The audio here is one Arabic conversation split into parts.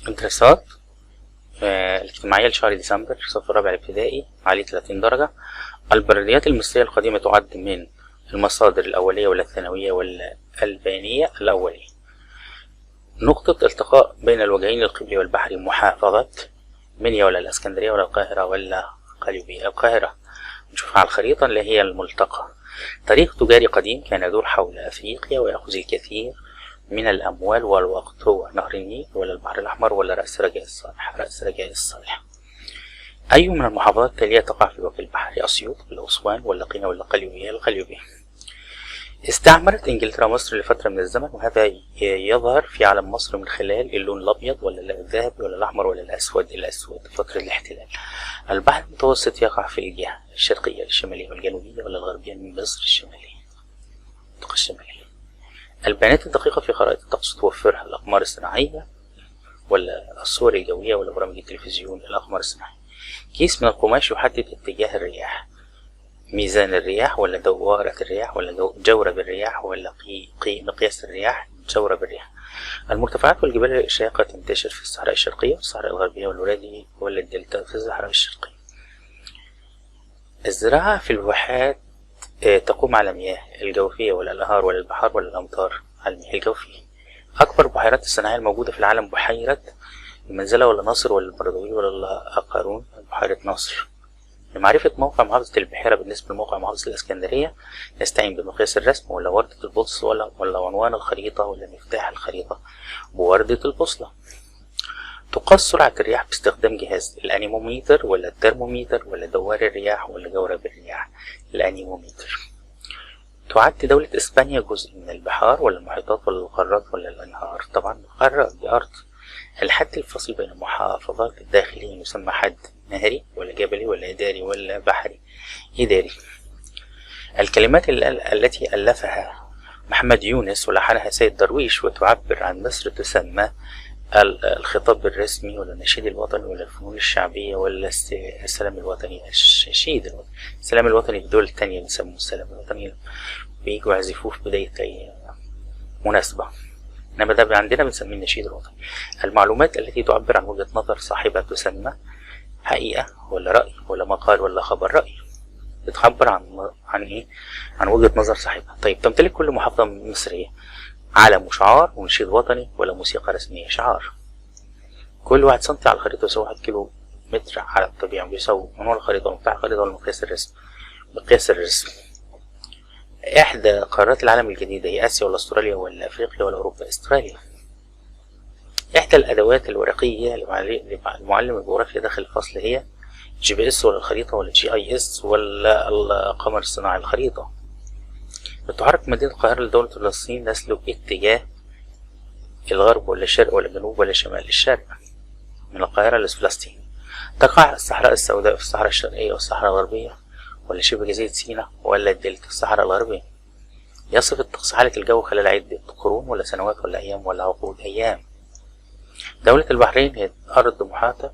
الدراسات الاجتماعية لشهر ديسمبر صف الرابع الابتدائي عليه 30 درجة. البلديات المصرية القديمة تعد من المصادر الأولية ولا الثانوية ولا البيانية الأولية. نقطة التقاء بين الوجهين القبلي والبحري محافظة منيا ولا الإسكندرية ولا القاهرة ولا قليوبية؟ القاهرة. نشوفها على الخريطة اللي هي الملتقى. تاريخ تجاري قديم كان يدور حول أفريقيا ويأخذ الكثير من الأموال والوقت. هو نهر النيل ولا البحر الأحمر ولا رأس رجاء الصالح؟ رأس رجاء الصالح. أي من المحافظات التالية تقع في وجه البحر؟ أسيوط ولا أسوان ولا قنا ولا قليوبية؟ القليوبية. استعمرت إنجلترا مصر لفترة من الزمن، وهذا يظهر في علم مصر من خلال اللون الأبيض ولا الذهبي ولا الأحمر ولا الأسود؟ الأسود. فترة الاحتلال. البحر المتوسط يقع في الجهة الشرقية الشمالية والجنوبية ولا الغربية من مصر؟ الشمالية. المنطقة الشمالية. البيانات الدقيقة في خرائط الطقس توفرها الأقمار الصناعية ولا الصور الجوية ولا برامج التلفزيون؟ الأقمار الصناعية. كيس من القماش يحدد اتجاه الرياح. ميزان الرياح ولا دوارة الرياح ولا جورب الرياح ولا مقياس الرياح؟ جورب الرياح. المرتفعات والجبال الشاقة تنتشر في الصحراء الشرقية والصحراء الغربية والوادي ولا الدلتا؟ في الصحراء الشرقية. الزراعة في الواحات تقوم على المياه الجوفية ولا الأنهار ولا البحار ولا الأمطار؟ على المياه الجوفية. أكبر البحيرات الصناعية الموجودة في العالم بحيرة المنزلة ولا ناصر ولا البردوي ولا القارون؟ بحيرة ناصر. لمعرفة موقع محافظة البحيرة بالنسبة لموقع محافظة الإسكندرية نستعين بمقياس الرسم ولا وردة البوصلة ولا عنوان الخريطة ولا مفتاح الخريطة؟ بوردة البوصلة. تقاس سرعة الرياح باستخدام جهاز الأنيموميتر ولا الترموميتر ولا دوار الرياح ولا جورب الرياح؟ الأنيموميتر. تعد دولة إسبانيا جزء من البحار ولا المحيطات ولا القارات ولا الأنهار؟ طبعا القارات، دي أرض. الحد الفاصل بين المحافظات الداخلية يسمى حد نهري ولا جبلي ولا إداري ولا بحري؟ إداري. الكلمات التي ألفها محمد يونس ولحنها سيد درويش وتعبر عن مصر تسمى الخطاب الرسمي ولا النشيد الوطني ولا الفنون الشعبية ولا السلام الوطني؟ النشيد الوطني. السلام الوطني في الدول التانية بنسموه السلام الوطني، بيجوا يعزفوه في بداية أي مناسبة، إنما ده عندنا بنسميه النشيد الوطني. المعلومات التي تعبر عن وجهة نظر صاحبها تسمى حقيقة ولا رأي ولا مقال ولا خبر؟ رأي. بتعبر عن إيه؟ عن وجهة نظر صاحبها. طيب، تمتلك كل محافظة مصرية علم وشعار ونشيد وطني ولا موسيقى رسمية؟ شعار. كل 1 سنتي على الخريطة يساوي 1 كيلو متر على الطبيعة، بيساوي عنوان الخريطة ومفتاح الخريطة ولا مقياس الرسم؟ مقياس الرسم. إحدى قارات العالم الجديدة هي آسيا ولا أستراليا ولا أفريقيا ولا أوروبا؟ أستراليا. إحدى الأدوات الورقية لمعلم الجغرافيا داخل الفصل هي GPS ولا الخريطة ولا GIS ولا القمر الصناعي؟ الخريطة. بتحرك مدينة القاهرة لدولة فلسطين نسلك اتجاه الغرب ولا الشرق ولا الجنوب ولا شمال؟ الشرق. من القاهرة لفلسطين. تقع الصحراء السوداء في الصحراء الشرقية والصحراء الغربية ولا شبه جزيرة سيناء ولا الدلتا؟ الصحراء الغربية. يصف الطقس حالة الجو خلال عدة قرون ولا سنوات ولا أيام ولا عقود؟ أيام. دولة البحرين هي أرض محاطة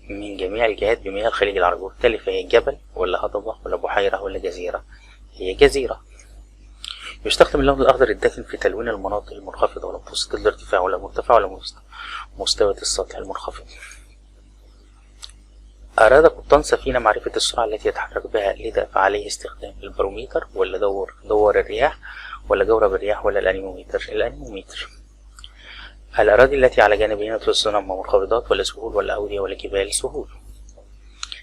من جميع الجهات بمياه الخليج العربي، وبالتالي فهي جبل ولا هضبة ولا بحيرة ولا جزيرة؟ هي جزيرة. يستخدم اللون الأخضر الداكن في تلوين المناطق المنخفضة ولا متوسطة الارتفاع ولا مرتفع ولا مستوى السطح المنخفض. أراد قبطان سفينة معرفة السرعة التي يتحرك بها، لذا فعليه استخدام الباروميتر ولا دوار الرياح ولا جورب الرياح ولا الأنيموميتر؟ الأنيموميتر. الأراضي التي على جانبين السنام منخفضات ولا سهول ولا أودية ولا جبال؟ سهول.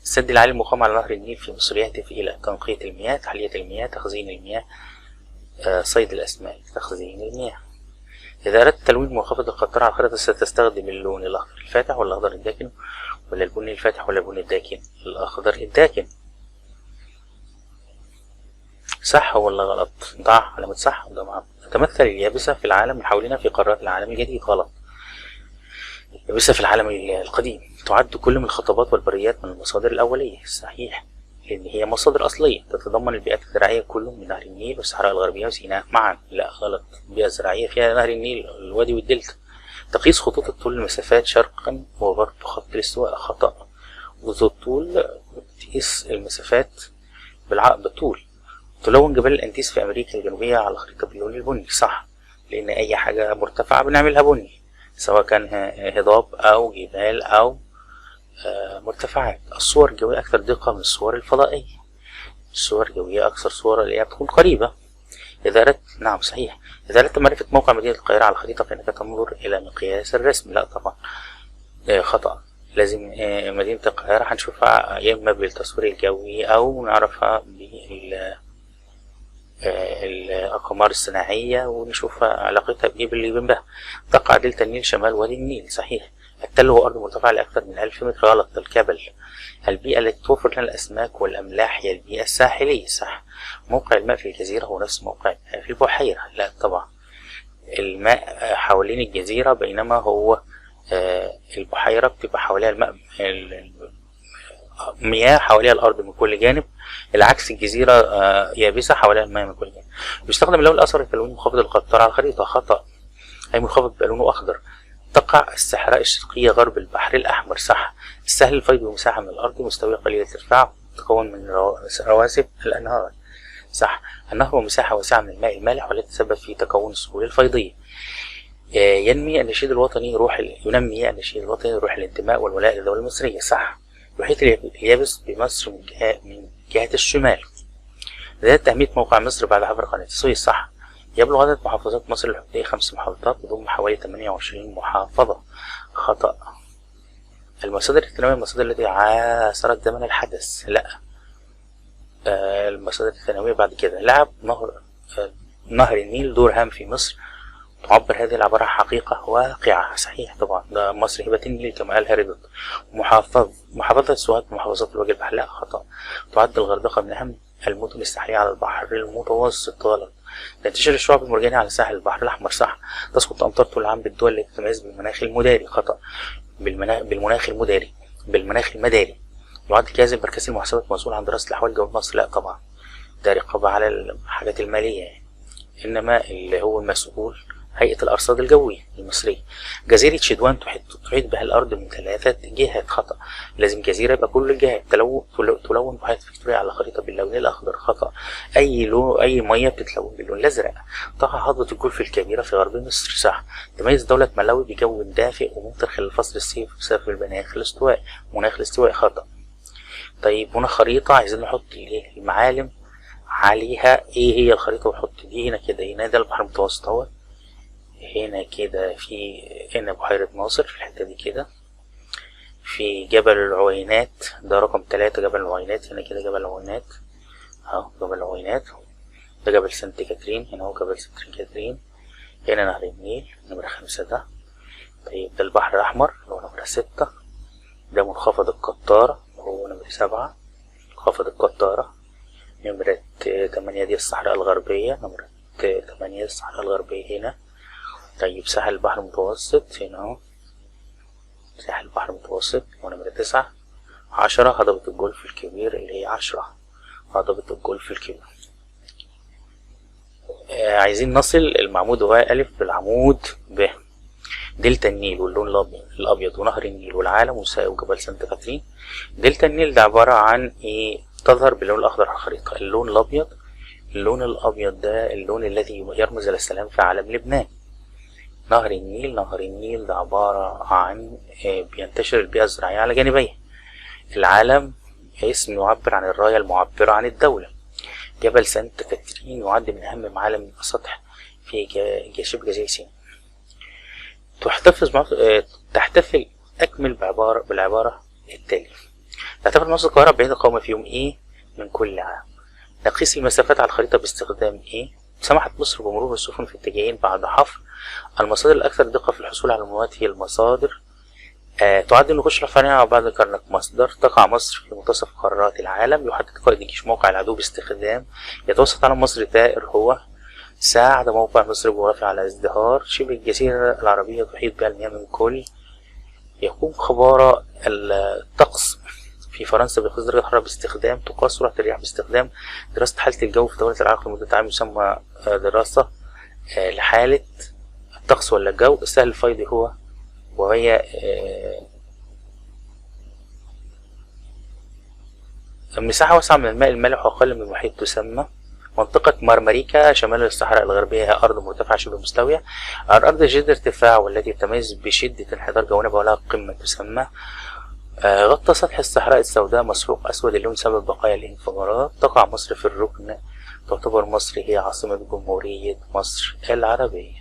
السد العالي المقام على نهر النيل في مصر يهدف إلى تنقية المياه، تحلية المياه، تخزين المياه، صيد الأسماك، تخزين المياه. إذا أردت تلوين منخفض القطار على الخريطة ستستخدم اللون الأخضر الفاتح ولا الأخضر الداكن ولا البني الفاتح ولا البني الداكن؟ الأخضر الداكن. صح ولا غلط؟ ضع علامة صح وضع. تتمثل اليابسة في العالم من حولنا في قارات العالم الجديد؟ غلط. اليابسة في العالم القديم. تعد كل من الخطابات والبريات من المصادر الأولية؟ صحيح، لأن هي مصادر أصلية تتضمن البيئات الزراعية كله من نهر النيل والصحراء الغربية وسيناء معا. لا غلط، البيئة الزراعية فيها نهر النيل الوادي والدلتا. تقيس خطوط الطول المسافات شرقا وغرب خط الاستواء؟ خطأ. وذو الطول تقيس المسافات بالطول. تلون جبال الأنديز في أمريكا الجنوبية على خريطة باللون البني؟ صح، لأن أي حاجة مرتفعة بنعملها بني. سواء كان هضاب أو جبال أو مرتفعات. الصور الجوية أكثر دقة من الصور الفضائية. الصور الجوية أكثر صورة اللي هي بتكون قريبة. إذا أردت، نعم صحيح، إذا أردت معرفة موقع مدينة القاهرة على الخريطة فإنك تنظر إلى مقياس الرسم. لا طبعا، خطأ. لازم مدينة القاهرة هنشوفها يا إما بالتصوير الجوي أو نعرفها الأقمار الصناعية ونشوف علاقتها بإيه باللي جنبها. تقع دلتا النيل شمال وادي النيل. صحيح. التل هو أرض مرتفعة لأكثر من 1000 متر. غلط. الجبل. البيئة التي توفر لنا الأسماك والأملاح هي البيئة الساحلية. صح. موقع الماء في الجزيرة هو نفس موقع الماء في البحيرة. لا طبعا، الماء حوالين الجزيرة بينما هو البحيرة بتبقى حواليها الماء، مياه حواليها الأرض من كل جانب. العكس، الجزيرة يابسة حواليها الماء من كل جانب. بيستخدم اللون الأصفر في تلوين منخفض القطار على الخريطة. خطأ. أي منخفض بيبقى لونه أخضر. تقع الصحراء الشرقية غرب البحر الأحمر. صح. السهل الفيض بمساحة من الأرض مستوية قليلة الارتفاع تتكون من رواسب الأنهار. صح. النهر هو مساحة واسعة من الماء المالح والتي تسبب في تكون السهول الفيضية. ينمي النشيد الوطني روح الانتماء والولاء للدولة المصرية. صح. المحيط اليابس بمصر من جهة الشمال. زادت أهمية موقع مصر بعد حفر قناة السويس. صح. يبلغ عدد محافظات مصر الحدودية 5 محافظات تضم حوالي 28 محافظة. خطأ. المصادر الثانوية المصادر التي عاصرت زمن الحدث. لا. المصادر الثانوية بعد كده. لعب نهر النيل دور هام في مصر. تعبر هذه العبارة عن حقيقة واقعة. صحيح طبعا، ده مصر هبة النيل كما قال هيرودوت. محافظة سوهاج من محافظات الوجه البحري. لا خطأ. تعد الغردقة من أهم المدن الساحلية على البحر المتوسط. غلط. تنتشر الشعاب المرجانية على ساحل البحر الأحمر. صح. تسقط أمطار طول العام بالدول التي تتميز بالمناخ المداري. خطأ. بالمناخ المداري. يعد جهاز المركزي للمحاسبات مسؤول عن دراسة الأحوال الجوية في مصر. لا طبعا، ده رقابة على الحاجات المالية يعني. إنما اللي هو المسؤول هيئة الأرصاد الجوية المصرية. جزيرة شدوان تحيط بها الأرض من 3 جهات. خطأ. لازم جزيرة يبقى كل الجهات. تلون بحيرة فيكتوريا على خريطة باللون الأخضر. خطأ. أي مياه بتتلون باللون الأزرق. تقع هضبة الجولف الكبيرة في غرب مصر. صح. تميز دولة ملاوي بجو دافئ وممطر خلال فصل الصيف بسبب مناخ الاستواء. خطأ. طيب هنا خريطة عايزين نحط المعالم عليها. ايه هي الخريطة؟ ونحط دي هنا كده. هنا ده البحر المتوسط اهو. هنا كده هنا بحيرة ناصر في الحتة دي كده. في جبل العوينات ده رقم 3. جبل العوينات هنا كده. جبل العوينات اهو. جبل العوينات ده. جبل سانت كاترين هنا اهو. جبل سانت كاترين. هنا نهر النيل نمرة 5 ده. طيب ده البحر الأحمر اللي هو نمرة 6. ده منخفض القطارة هو نمرة 7. منخفض القطارة. نمرة 8 دي الصحراء الغربية. نمرة 8 الصحراء الغربية هنا. طيب ساحل البحر المتوسط هنا اهو. ساحل البحر المتوسط هو نمرة 9. 10 هضبة الجولف الكبير اللي هي 10. هضبة الجولف الكبير. عايزين نصل المعمود هو ألف بالعمود ب. دلتا النيل واللون الأبيض ونهر النيل والعالم وجبل سانت كاترين. دلتا النيل ده عبارة عن ايه؟ تظهر باللون الأخضر على الخريطة. اللون الأبيض ده اللون الذي يرمز إلى السلام في عالم لبنان. نهر النيل ده عبارة عن بينتشر البيئة الزراعية على جانبيه. العالم اسم يعبر عن الراية المعبرة عن الدولة. جبل سانت كاترين يعد من أهم معالم السطح في شبه جزيرة سيناء. تحتفل أكمل بالعبارة التالية. تعتبر مصر القاهرة بعيد القوم في يوم إيه من كل عام. نقيس المسافات على الخريطة باستخدام إيه. سمحت مصر بمرور السفن في اتجاهين بعد حفر. المصادر الأكثر دقة في الحصول على المعلومات هي المصادر. تعد النقوش الرفاهية بعد كرنك مصدر. تقع مصر في منتصف قارات العالم. يحدد قائد الجيش موقع العدو باستخدام. يتوسط علم مصر دائر هو. ساعد موقع مصر الجغرافي على ازدهار. شبه الجزيرة العربية تحيط بها المياه من كل. يقوم خبراء الطقس في فرنسا بقياس درجة الحرارة باستخدام. تقاس سرعة الرياح باستخدام. دراسة حالة الجو في دولة العراق لمدة عام يسمى دراسة لحالة الطقس ولا الجو. السهل الفيضي هو وهي مساحة واسعة من الماء المالح وأقل من المحيط تسمى منطقة مارماريكا شمال الصحراء الغربية هي أرض مرتفعة شبه مستوية، الأرض جد ارتفاع والتي تتميز بشدة انحدار جوانبها ولها قمة تسمى. غطى سطح الصحراء السوداء مسحوق أسود اللون بسبب بقايا الانفجارات. تقع مصر في الركن، تعتبر مصر هي عاصمة جمهورية مصر العربية.